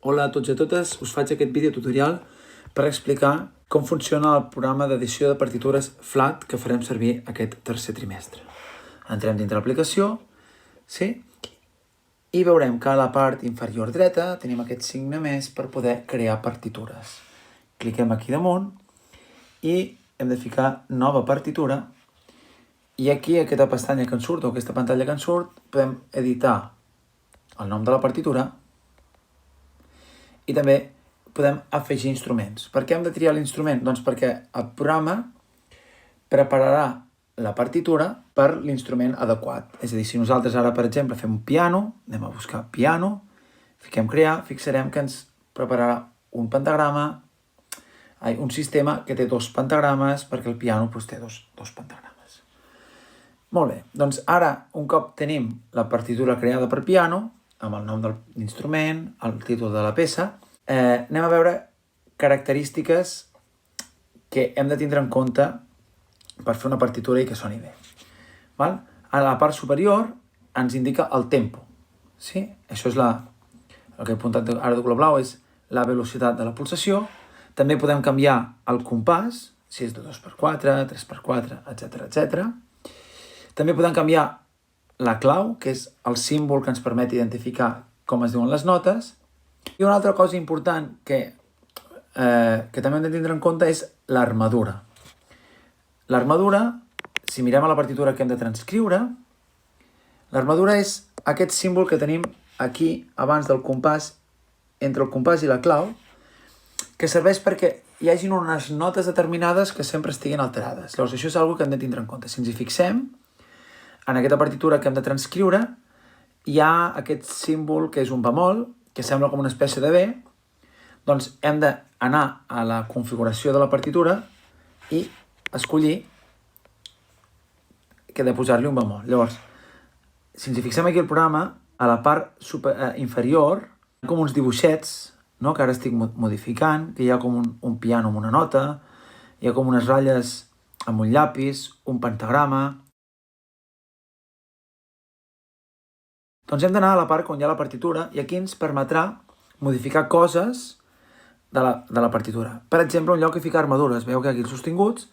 Hola a tots i a totes, us faig aquest vídeo tutorial per explicar com funciona el programa d'edició de partitures FLAT que farem servir aquest tercer trimestre. Entrem dintre l'aplicació, sí? I veurem que a la part inferior dreta tenim aquest signe més per poder crear partitures. Cliquem aquí damunt i hem de ficar nova partitura i aquí, aquesta pestanya que ens surt o aquesta pantalla que ens surt, podem editar el nom de la partitura i també podem afegir instruments. Per què hem de triar l'instrument? Doncs perquè el programa prepararà la partitura per l'instrument adequat. És a dir, si nosaltres ara, per exemple, fem un piano, anem a buscar piano, fiquem crear, fixarem que ens prepararà un pentagrama, un sistema que té dos pentagrames perquè el piano té dos pentagrames. Molt bé, doncs ara, un cop tenim la partitura creada per piano, amb el nom de l'instrument, el títol de la peça, anem a veure característiques que hem de tindre en compte per fer una partitura i que soni bé. Val? A la part superior ens indica el tempo. Sí? Això és el que he apuntat ara de color blau, és la velocitat de la pulsació. També podem canviar el compàs, si és de 2x4, 3x4, etc. També podem canviar la clau, que és el símbol que ens permet identificar com es diuen les notes. I una altra cosa important que també hem de tindre en compte és l'armadura. L'armadura, si mirem a la partitura que hem de transcriure, l'armadura és aquest símbol que tenim aquí abans del compàs, entre el compàs i la clau, que serveix perquè hi hagin unes notes determinades que sempre estiguin alterades. Llavors, això és una que hem de tindre en compte. Si ens hi fixem, en aquesta partitura que hem de transcriure, hi ha aquest símbol que és un bemol, que sembla com una espècie de B, doncs hem d'anar a la configuració de la partitura i escollir que he de posar-li un bemol. Llavors, si ens hi fixem aquí al programa, a la part inferior, hi ha com uns dibuixets, no?, que ara estic modificant, que hi ha com un piano amb una nota, hi ha com unes ratlles amb un llapis, un pentagrama. Doncs hem d'anar a la part on hi ha la partitura i aquí ens permetrà modificar coses de la partitura. Per exemple, un lloc que fica armadures. Veieu que aquí els sostinguts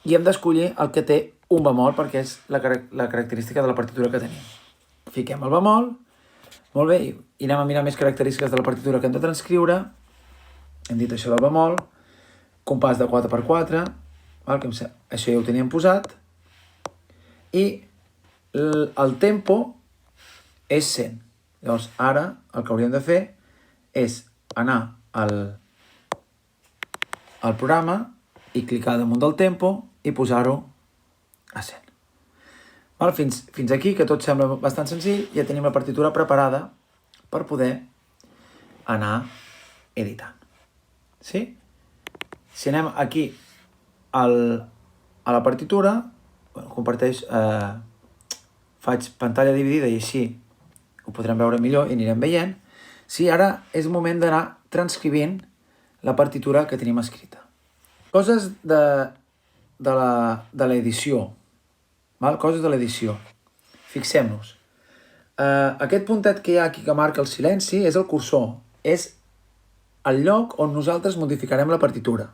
i hem d'escollir el que té un bemol perquè és la característica de la partitura que tenim. Fiquem el bemol, molt bé, i anem a mirar més característiques de la partitura que hem de transcriure. Hem dit això del bemol, compàs de 4x4, això ja ho teníem posat, i el tempo és 100. Llavors, ara el que hauríem de fer és anar al programa i clicar damunt del tempo i posar-ho a 100. Val? Fins aquí, que tot sembla bastant senzill, ja tenim la partitura preparada per poder anar editant. Sí? Si anem aquí a la partitura, faig pantalla dividida i així ho podrem veure millor i anirem veient. Sí, ara és moment d'anar transcrivint la partitura que tenim escrita. Coses de l'edició. Coses de l'edició. Fixem-nos. Aquest puntet que hi ha aquí que marca el silenci és el cursor. És el lloc on nosaltres modificarem la partitura.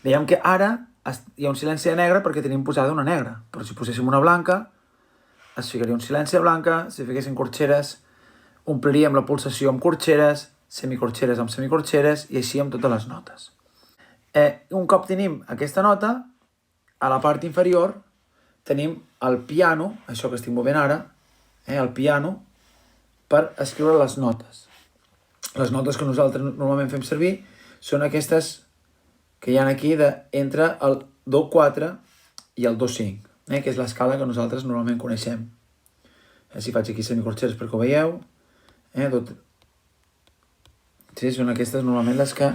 Veiem que ara hi ha un silenci de negre perquè tenim posada una negra. Però si poséssim una blanca, es ficaria un silenci blanca, si fiquessin corxeres, ompliríem la pulsació amb corxeres, semicorxeres amb semicorxeres i així amb totes les notes. Un cop tenim aquesta nota, a la part inferior tenim el piano, això que estic movent ara, el piano, per escriure les notes. Les notes que nosaltres normalment fem servir són aquestes que hi ha aquí entre el Do4 i el Do5. Que és l'escala que nosaltres normalment coneixem. Si faig aquí semicorxeres perquè ho veieu. Sí, són aquestes normalment les que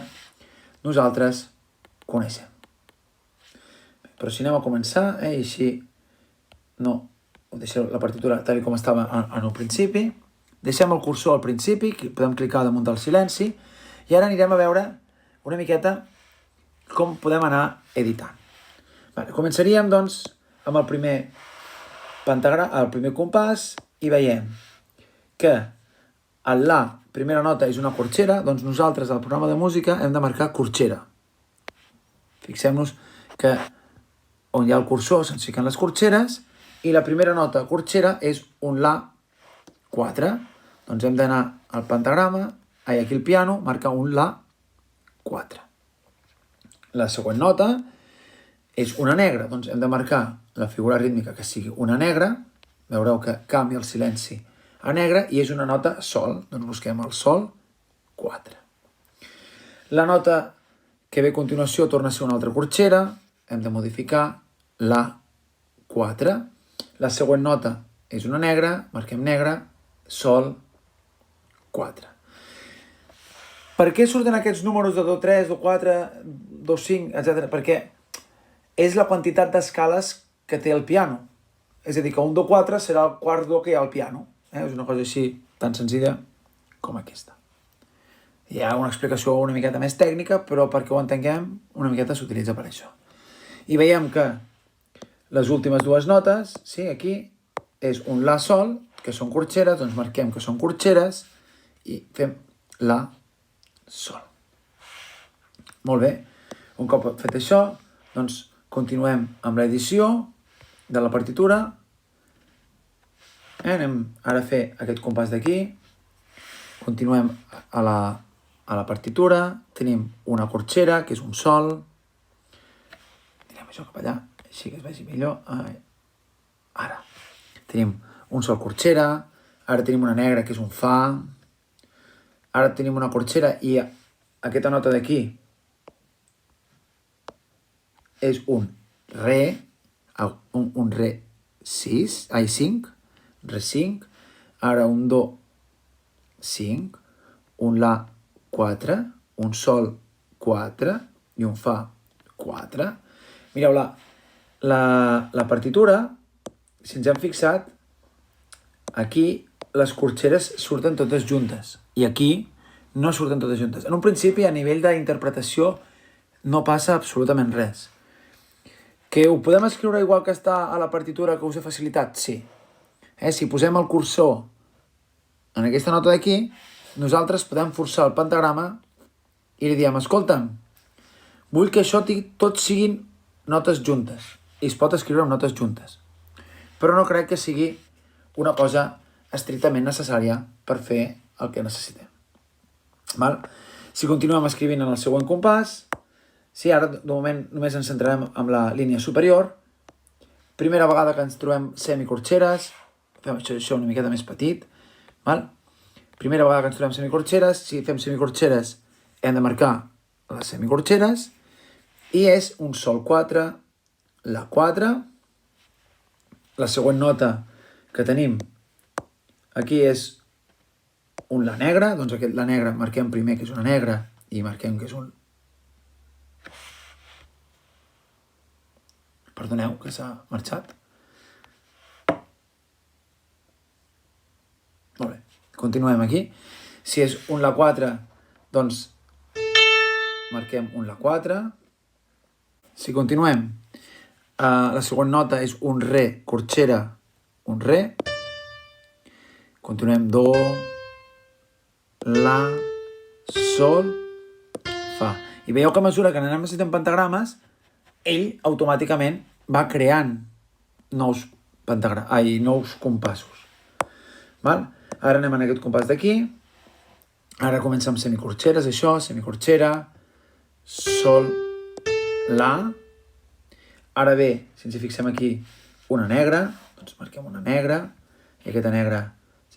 nosaltres coneixem. Però si anem a començar, i així no deixem la partitura tal com estava en el principi, deixem el cursor al principi, podem clicar damunt del silenci, i ara anirem a veure una miqueta com podem anar editant. Començaríem, doncs, amb el primer compàs i veiem que el la, primera nota, és una corxera, doncs nosaltres al programa de música hem de marcar corxera. Fixem-nos que on hi ha el cursor se'ns fiquen les corxeres i la primera nota corxera és un la 4. Doncs hem d'anar al pentagrama, aquí al piano, marcar un la 4. La següent nota és una negra, doncs hem de marcar la figura rítmica que sigui una negra, veureu que canvia el silenci a negre i és una nota sol, doncs busquem el sol 4. La nota que ve a continuació torna a ser una altra corxera, hem de modificar la 4. La següent nota és una negra, marquem negra, sol 4. Per què surten aquests números de do 3, do 4, do 5, etc? Perquè és la quantitat d'escales que té el piano. És a dir, que un do 4 serà el quart do que hi ha al piano. És una cosa així tan senzilla com aquesta. Hi ha una explicació una miqueta més tècnica, però perquè ho entenguem, una miqueta s'utilitza per això. I veiem que les últimes dues notes, sí, aquí, és un la sol, que són corxeres, doncs marquem que són corxeres i fem la sol. Molt bé. Un cop fet això, doncs continuem amb l'edició de la partitura. Anem ara a fer aquest compàs d'aquí. Continuem a la partitura. Tenim una corxera, que és un sol. Tirem això cap allà, així que es vegi millor. Ara. Tenim un sol corxera. Ara tenim una negra, que és un fa. Ara tenim una corxera i aquesta nota d'aquí és un re, un re 5, re 5, ara un do 5, un la 4, un sol 4 i un fa 4. Mireu, la partitura, si ens hem fixat, aquí les corxeres surten totes juntes i aquí no surten totes juntes. En un principi, a nivell d'interpretació, no passa absolutament res. Que ho podem escriure igual que està a la partitura que us he facilitat? Sí. Si posem el cursor en aquesta nota d'aquí, nosaltres podem forçar el pentagrama i li diem, escolta'm, vull que això tots siguin notes juntes. I es pot escriure amb notes juntes. Però no crec que sigui una cosa estrictament necessària per fer el que necessitem. Val? Si continuem escrivint en el següent compàs, sí, ara de moment només ens centrarem en la línia superior. Primera vegada que ens trobem semicorxeres, fem això una miqueta més petit. Val? Primera vegada que ens trobem semicorxeres, si fem semicorxeres hem de marcar les semicorxeres i és un sol 4, la 4. La següent nota que tenim aquí és un la negra, doncs aquest la negra marquem primer que és una negra i marquem que és un... Perdoneu, que s'ha marxat. Molt bé, continuem aquí. Si és un la 4, doncs marquem un la 4. Si continuem, la següent nota és un re, corxera, un re. Continuem do, la, sol, fa. I veieu que a mesura que anem necessitant pentagrames, ell automàticament va creant nous compassos. Val? Ara anem en aquest compàs d'aquí. Ara comença amb semicorxeres, això, semicorxera, sol, la. Ara bé, si ens hi fixem aquí, una negra, doncs marquem una negra, i aquesta negra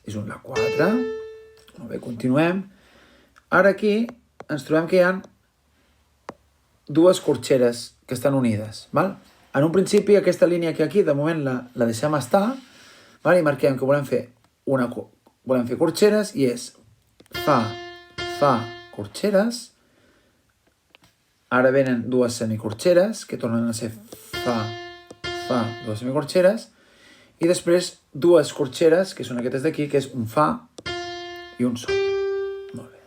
és un la 4. Molt bé, continuem. Ara aquí ens trobem que hi ha dues corxeres que estan unides. Val? En un principi, aquesta línia que aquí, de moment la deixem estar, val? I marquem que volem fer corxeres i és fa, corxeres. Ara venen dues semicorxeres, que tornen a ser fa, dues semicorxeres. I després dues corxeres, que són aquestes d'aquí, que és un fa i un sol. Molt bé.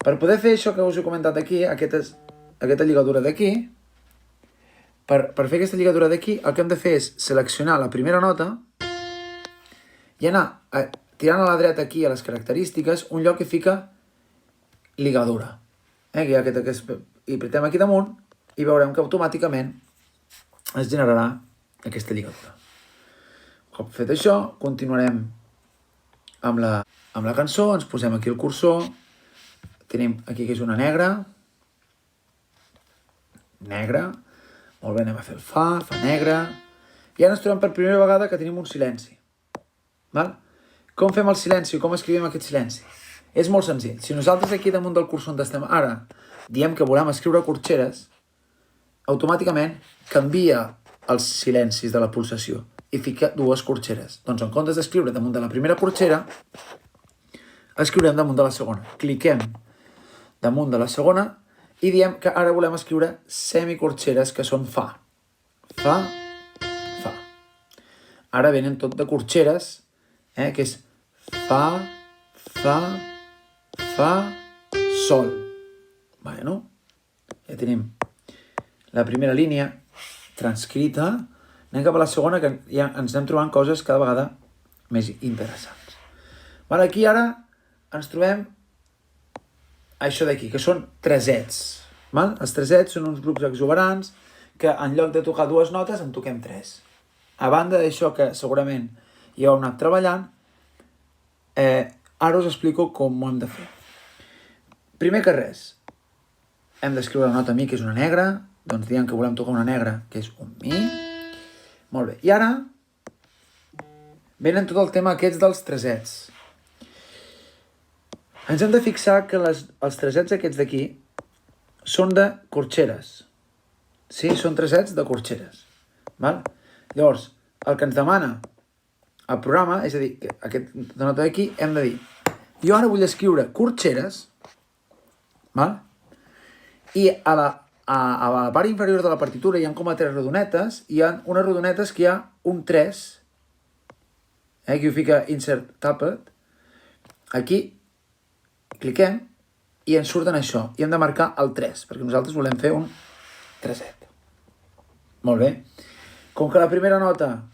Per poder fer això que us he comentat aquí, aquesta lligadura d'aquí, per fer aquesta lligadura d'aquí, el que hem de fer és seleccionar la primera nota i anar tirant a la dreta aquí a les característiques, un lloc que fica lligadura. Que hi ha i apretem aquí damunt i veurem que automàticament es generarà aquesta lligadura. Un cop fet això, continuarem amb la cançó, ens posem aquí el cursor, tenim aquí que és una negra, molt bé, anem a fer el fa negre, i ara ens trobem per primera vegada que tenim un silenci. Val? Com fem el silenci? Com escrivim aquest silenci? És molt senzill. Si nosaltres aquí damunt del cursor on estem ara diem que volem escriure corxeres, automàticament canvia els silencis de la pulsació i fica dues corxeres. Doncs en comptes d'escriure damunt de la primera corxera, escriurem damunt de la segona. Cliquem damunt de la segona i diem que ara volem escriure semicorxeres, que són fa. Fa. Ara venen tot de corxeres, que és fa, sol. Bueno, ja tenim la primera línia transcrita. Anem cap a la segona, que ja ens anem trobant coses cada vegada més interessants. Aquí ara ens trobem això d'aquí, que són tresets. Els tresets són uns grups exuberants que en lloc de tocar dues notes en toquem tres. A banda d'això, que segurament ja ho hem anat treballant, ara us explico com ho hem de fer. Primer que res, hem d'escriure la nota mi, que és una negra, doncs diem que volem tocar una negra, que és un mi. Molt bé. I ara venen tot el tema aquests dels tresets. Ens hem de fixar que els tresets aquests d'aquí són de corxeres. Sí, són tresets de corxeres. Llavors, el que ens demana el programa, és a dir, que aquesta nota d'aquí hem de dir jo ara vull escriure corxeres, i a la part inferior de la partitura hi ha com a tres rodonetes, hi ha unes rodonetes que hi ha un 3, aquí ho fica insert tapped, aquí cliquem i ens surten això, i hem de marcar el 3, perquè nosaltres volem fer un treset. Molt bé. Com que la primera nota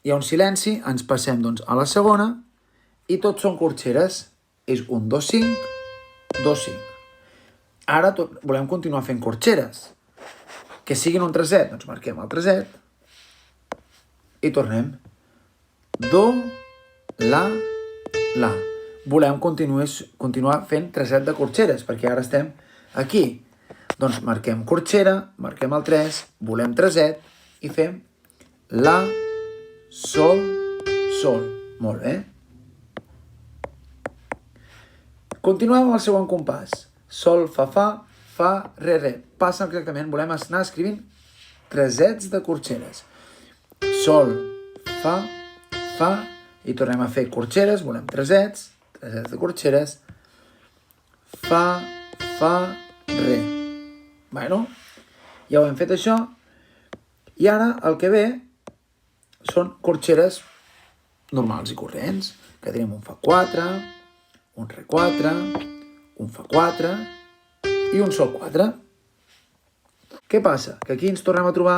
hi ha un silenci, ens passem doncs a la segona i tots són corxeres. És un 2-5, 2-5. Ara volem continuar fent corxeres. Que siguin un treset, doncs marquem el treset i tornem. Do, la. Volem continuar fent treset de corxeres, perquè ara estem aquí. Doncs marquem corxera, marquem el 3, volem treset i fem la, sol. Molt bé. Continuem amb el següent compàs. Sol, fa, re. Passa exactament, volem anar escrivint tresets de corxeres. Sol, fa, i tornem a fer corxeres, volem tresets de corxeres. Fa, re. Bueno, ja ho hem fet això. I ara el que ve són corxeres normals i corrents, que tenim un fa4, un re4, un fa4 i un sol4. Què passa? Que aquí ens tornem a trobar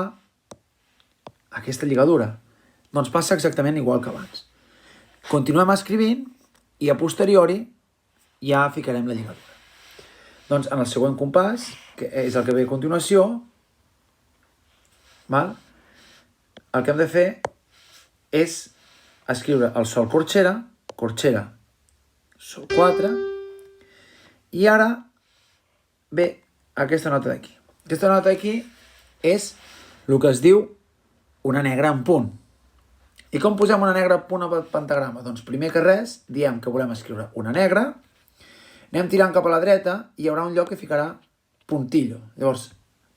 aquesta lligadura. Doncs passa exactament igual que abans. Continuem escrivint i a posteriori ja ficarem la lligadura. Doncs en el següent compàs, que és el que ve a continuació, el que hem de fer és escriure el sol corxera, sol 4, i ara ve aquesta nota d'aquí. Aquesta nota d'aquí és el que es diu una negra en punt. I com posem una negra en punt al pentagrama? Doncs primer que res, diem que volem escriure una negra, anem tirant cap a la dreta i hi haurà un lloc que ficarà puntillo. Llavors,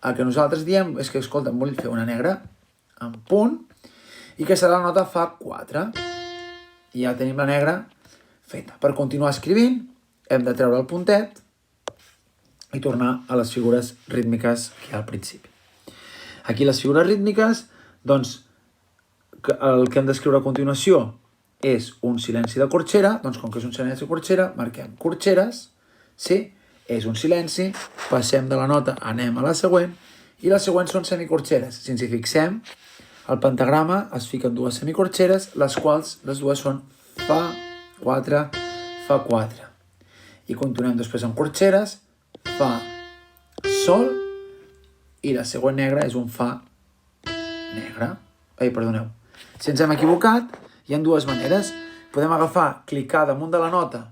el que nosaltres diem és que, escolta, vull fer una negra en punt i que serà la nota fa4. I ja tenim la negra feta. Per continuar escrivint, hem de treure el puntet i tornar a les figures rítmiques que hi ha al principi. Aquí les figures rítmiques, doncs, el que hem d'escriure a continuació és un silenci de corxera, doncs com que és un silenci de corxera, marquem corxeres, sí, és un silenci, passem de la nota, anem a la següent, i les següents són semicorxeres. Si ens hi fixem, al pentagrama es fiquen dues semicorxeres, les quals les dues són fa, 4, fa 4. I continuem després amb corxeres, fa, sol, i la següent negra és un fa negre. Perdoneu. Si ens hem equivocat, hi ha dues maneres. Podem agafar, clicar damunt de la nota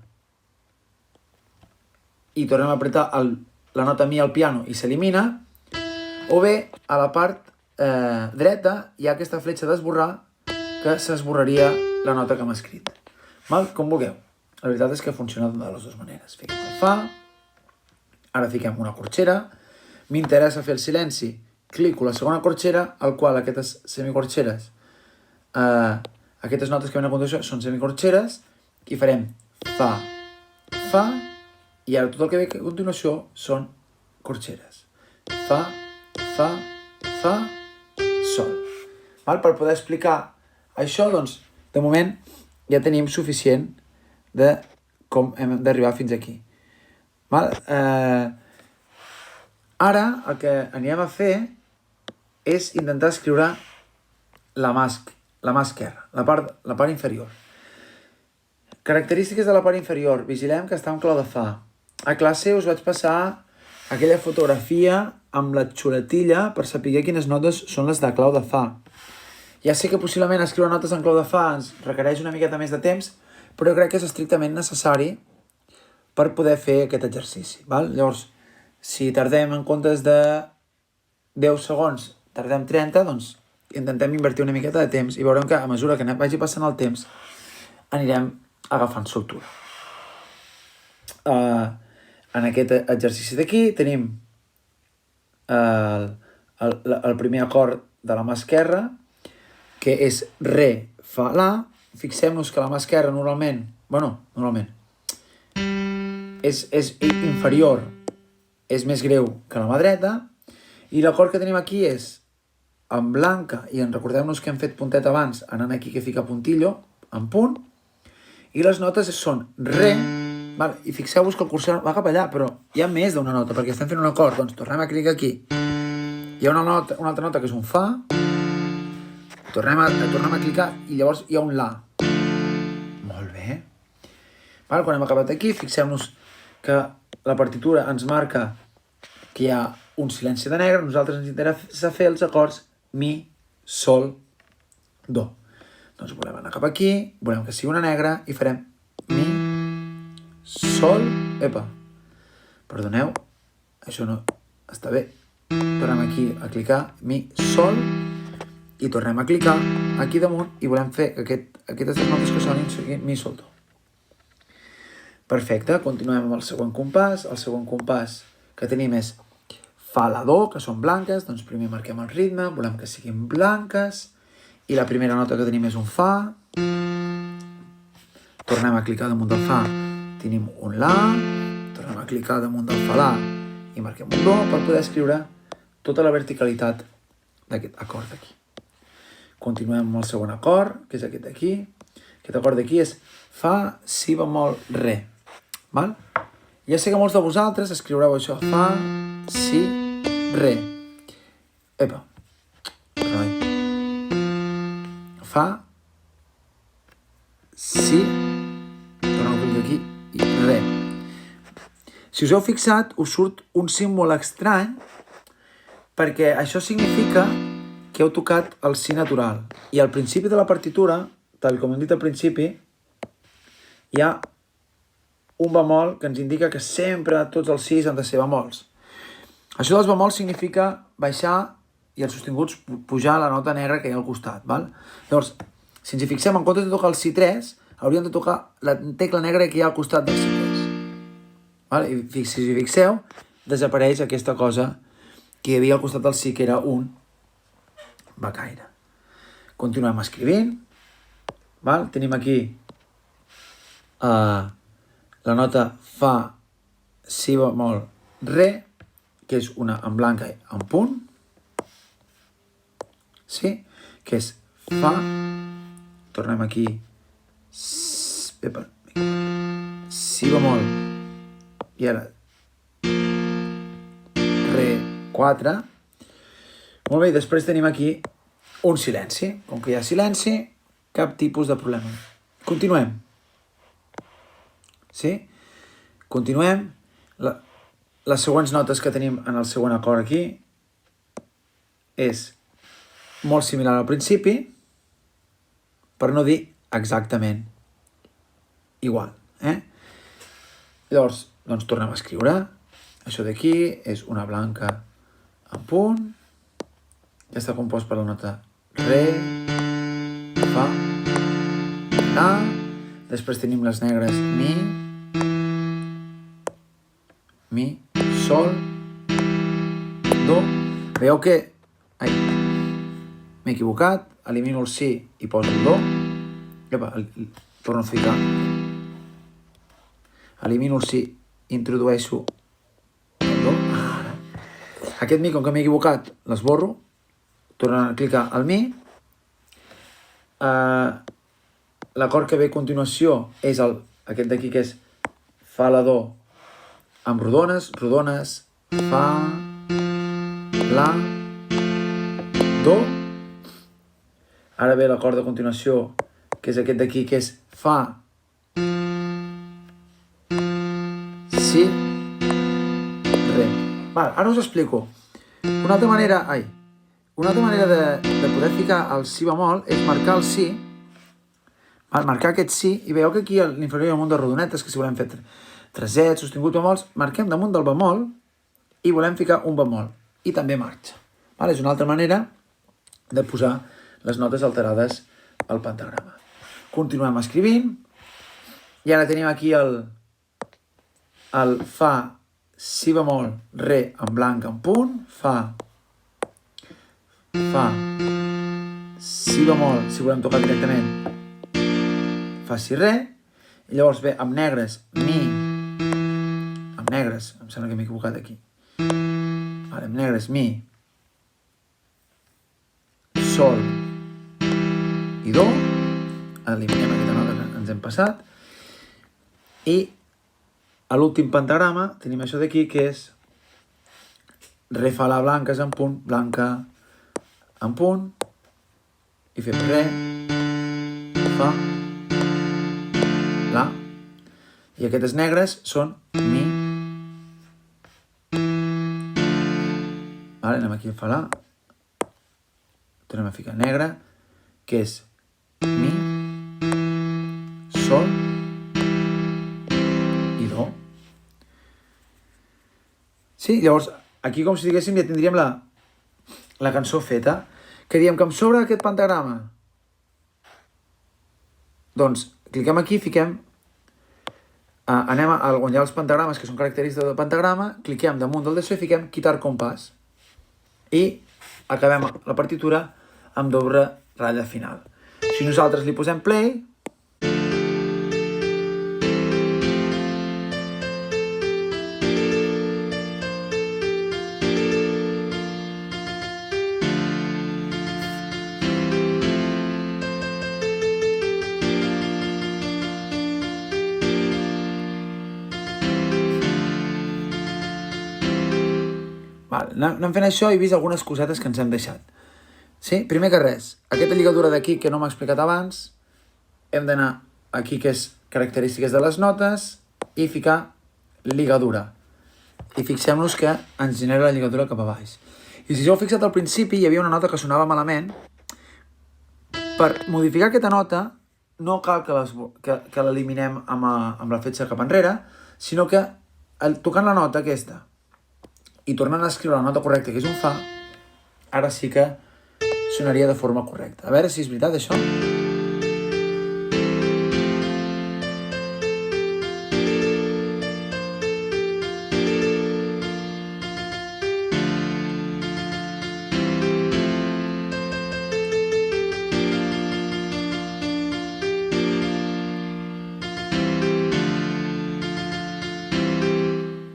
i tornem a apretar la nota mi al piano i s'elimina, o bé a la part dreta hi ha aquesta fletxa d'esborrar que s'esborraria la nota que hem escrit. Com vulgueu. La veritat és que funciona de les dues maneres. Fiquem el fa, ara fiquem una corxera, m'interessa fer el silenci, clico la segona corxera, al qual aquestes semicorxeres, aquestes notes que ven a continuació són semicorxeres, i farem fa, fa, i ara tot el que ve a continuació són corxeres. Fa, fa, fa, sol. Per poder explicar això, doncs, de moment ja tenim suficient de com hem d'arribar fins aquí. Ara el que anirem a fer és intentar escriure la mà esquerra, la part inferior. Característiques de la part inferior. Vigilem que està en clau de fa. A classe us vaig passar aquella fotografia amb la xuletilla per saber quines notes són les de clau de fa. Ja sé que possiblement escriure notes en clau de fa ens requereix una miqueta més de temps, però crec que és estrictament necessari per poder fer aquest exercici. Llavors, si tardem en comptes de 10 segons, tardem 30, doncs intentem invertir una miqueta de temps i veurem que a mesura que vagi passant el temps anirem agafant soltura. En aquest exercici d'aquí tenim el primer acord de la mà esquerra, que és re, fa, la. Fixem-nos que la mà esquerra normalment és inferior, és més greu que la mà dreta, i l'acord que tenim aquí és en blanca, i recordem-nos que hem fet puntet abans, anant aquí que fica puntillo, en punt, i les notes són re, i fixeu-vos que el cursor va cap allà, però hi ha més d'una nota, perquè estem fent un acord, doncs tornem a clicar aquí. Hi ha una altra nota que és un fa, tornem a clicar i llavors hi ha un la. Molt bé. Quan hem acabat aquí, fixem-nos que la partitura ens marca que hi ha un silenci de negre, nosaltres ens interessa fer els acords mi, sol, do. Doncs volem anar cap aquí, volem que sigui una negra i farem mi, sol, perdoneu, això no està bé. Tornem aquí a clicar mi, sol, i tornem a clicar aquí damunt i volem fer aquestes notes que sonin mi, sol, do. Perfecte, continuem amb el següent compàs. El següent compàs que tenim és fa, la, do, que són blanques, doncs primer marquem el ritme, volem que siguin blanques, i la primera nota que tenim és un fa, tornem a clicar damunt del fa, tenim un la, tornem a clicar damunt del fa, la, i marquem un do per poder escriure tota la verticalitat d'aquest acord d'aquí. Continuem amb el segon acord, que és aquest d'aquí. Aquest acord d'aquí és fa, si bemol, re. Ja sé que molts de vosaltres escriureu això, fa, si, re. Fa, si, tornem a clicar aquí, i re. Si us heu fixat, us surt un símbol estrany, perquè això significa que heu tocat el si natural. I al principi de la partitura, tal com hem dit al principi, hi ha un bemol que ens indica que sempre tots els sis han de ser bemols. Això dels bemols significa baixar i els sostinguts pujar la nota negra que hi ha al costat. Llavors, si ens hi fixem, en comptes de tocar el si3, hauríem de tocar la tecla negra que hi ha al costat del si3. I si us hi fixeu, desapareix aquesta cosa que hi havia al costat del si, que era un becaire. Continuem escrivint. Tenim aquí la nota fa, si bemol, re, que és una en blanca i en punt, sí, que és fa, tornem aquí, si bemol, i ara re, 4. Molt bé, després tenim aquí un silenci. Com que hi ha silenci, cap tipus de problema. Continuem. Sí? Continuem. Les següents notes que tenim en el següent acord aquí és molt similar al principi, per no dir exactament igual. Llavors, doncs tornem a escriure. Això d'aquí és una blanca en punt. Ja està compost per la nota re, fa, la. Després tenim les negres mi, sol, do. Veieu que m'he equivocat, elimino el si i poso el do. Torno a ficar. Elimino el si, introdueixo el do. Aquest mi, com que m'he equivocat, l'esborro. Torno a clicar al mi. L'acord que ve a continuació és aquest d'aquí, que és fa, la, do, amb rodones, fa, la, do. Ara ve l'acord de continuació, que és aquest d'aquí, que és fa, si, re. Ara us explico. Una altra manera de poder ficar el si bemol és marcar el si, marcar aquest si, i veieu que aquí a l'inferior hi ha un munt de rodonetes, que si volem fer tresets, sostinguts, bemols, marquem damunt del bemol i volem ficar un bemol. I també marxa. És una altra manera de posar les notes alterades al pentagrama. Continuem escrivint. I ara tenim aquí el fa, si bemol, re en blanc en punt, fa, si bemol, si volem tocar directament, fa, si, re. I llavors ve amb negres, mi, amb negres, em sembla que m'he equivocat aquí. Amb negres, mi, sol i do. Eliminem aquesta nota que ens hem passat. I a l'últim pentagrama tenim això d'aquí, que és re, fa, la, blanques en punt, blanca en punt, i fem re, fa, la, i aquestes negres són mi. Anem aquí a fa, la, tornem a ficar negre, que és mi, sol i do. Sí, llavors, aquí com si diguéssim ja tindríem la cançó feta. Que diem que em sobra aquest pentagrama? Doncs cliquem aquí, fiquem, anem on hi ha els pentagrames que són característics del pentagrama, cliquem damunt del d'això i fiquem quitar compàs. I acabem la partitura amb doble ratlla final. Si nosaltres li posem play, anem fent això i he vist algunes cosetes que ens hem deixat. Sí? Primer que res, aquesta lligadura d'aquí que no m'ha explicat abans, hem d'anar aquí, que és característiques de les notes, i ficar lligadura. I fixem-nos que ens genera la lligadura cap a baix. I si us heu fixat al principi, hi havia una nota que sonava malament. Per modificar aquesta nota, no cal que l'eliminem amb la fletxa cap enrere, sinó que tocant la nota aquesta i tornant a escriure la nota correcta, que és un fa, ara sí que sonaria de forma correcta. A veure si és veritat això.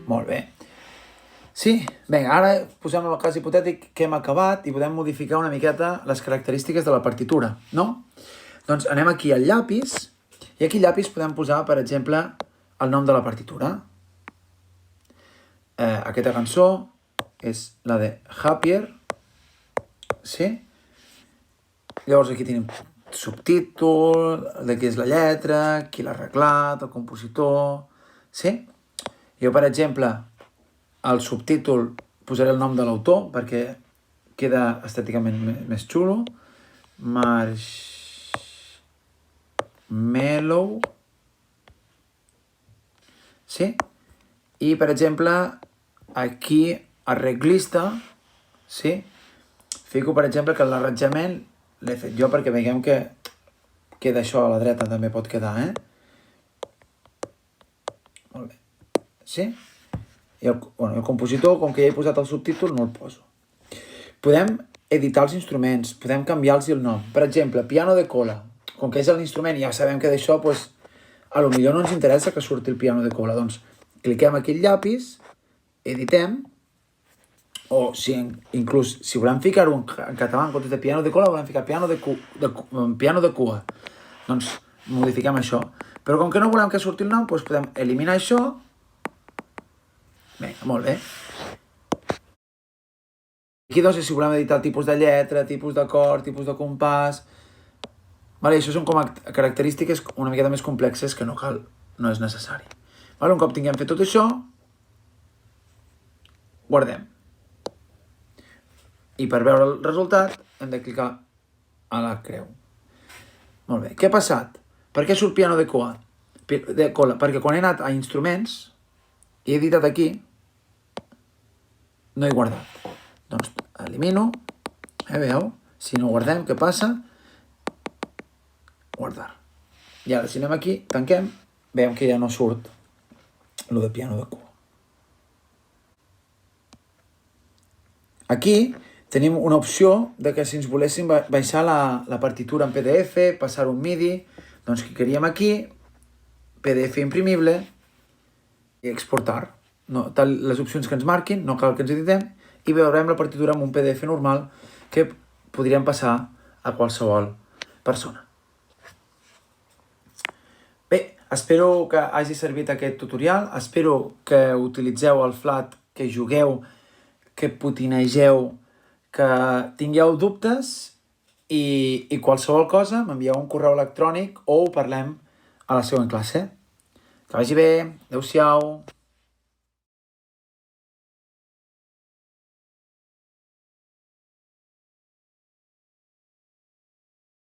Molt bé. Sí, vinga, ara posem el cas hipotètic que hem acabat i podem modificar una miqueta les característiques de la partitura, no? Doncs anem aquí al llapis, i aquí al llapis podem posar, per exemple, el nom de la partitura. Aquesta cançó és la de Happier, sí? Llavors aquí tenim subtítol, de què és la lletra, qui l'ha arreglat, el compositor, Sí? Jo, per exemple, al subtítol posaré el nom de l'autor perquè queda estèticament més xulo. Marshmello. Sí? I, per exemple, aquí, arreglista, sí? Fico, per exemple, que l'arranjament l'he fet jo perquè veiem que queda això a la dreta, també pot quedar, Molt bé. Sí? I el compositor, com que ja he posat el subtítol, no el poso. Podem editar els instruments, podem canviar-los el nom. Per exemple, piano de cola. Com que és l'instrument i ja sabem que d'això, doncs, a lo millor no ens interessa que surti el piano de cola. Doncs cliquem aquí el llapis, editem, o si inclús si volem ficar-ho en català en comptes de piano de cola, volem ficar piano de cua. Doncs modifiquem això. Però com que no volem que surti el nom, doncs podem eliminar això. Vinga, molt bé. Aquí doncs si volem editar el tipus de lletra, tipus d'acord, tipus de compàs. Vale, això són com a característiques una miqueta més complexes que no és necessari. Vale, un cop tinguem fet tot això, guardem. I per veure el resultat hem de clicar a la creu. Molt bé. Què ha passat? Per què surt piano de cola? Perquè quan he anat a instruments i he editat aquí, no he guardat. Doncs elimino. Veieu? Si no guardem, què passa? Guardar. I ara, si anem aquí, tanquem, veiem que ja no surt el de piano de cua. Aquí tenim una opció de que si ens voléssim baixar la partitura en PDF, passar-ho en MIDI, doncs clicaríem aquí, PDF imprimible i exportar. No, les opcions que ens marquin, no cal que ens editem, i veurem la partitura amb un PDF normal que podríem passar a qualsevol persona. Bé, espero que hagi servit aquest tutorial, espero que utilitzeu el Flat, que jugueu, que potinegeu, que tingueu dubtes i qualsevol cosa m'envieu un correu electrònic o ho parlem a la següent classe. Que vagi bé, adeu-siau.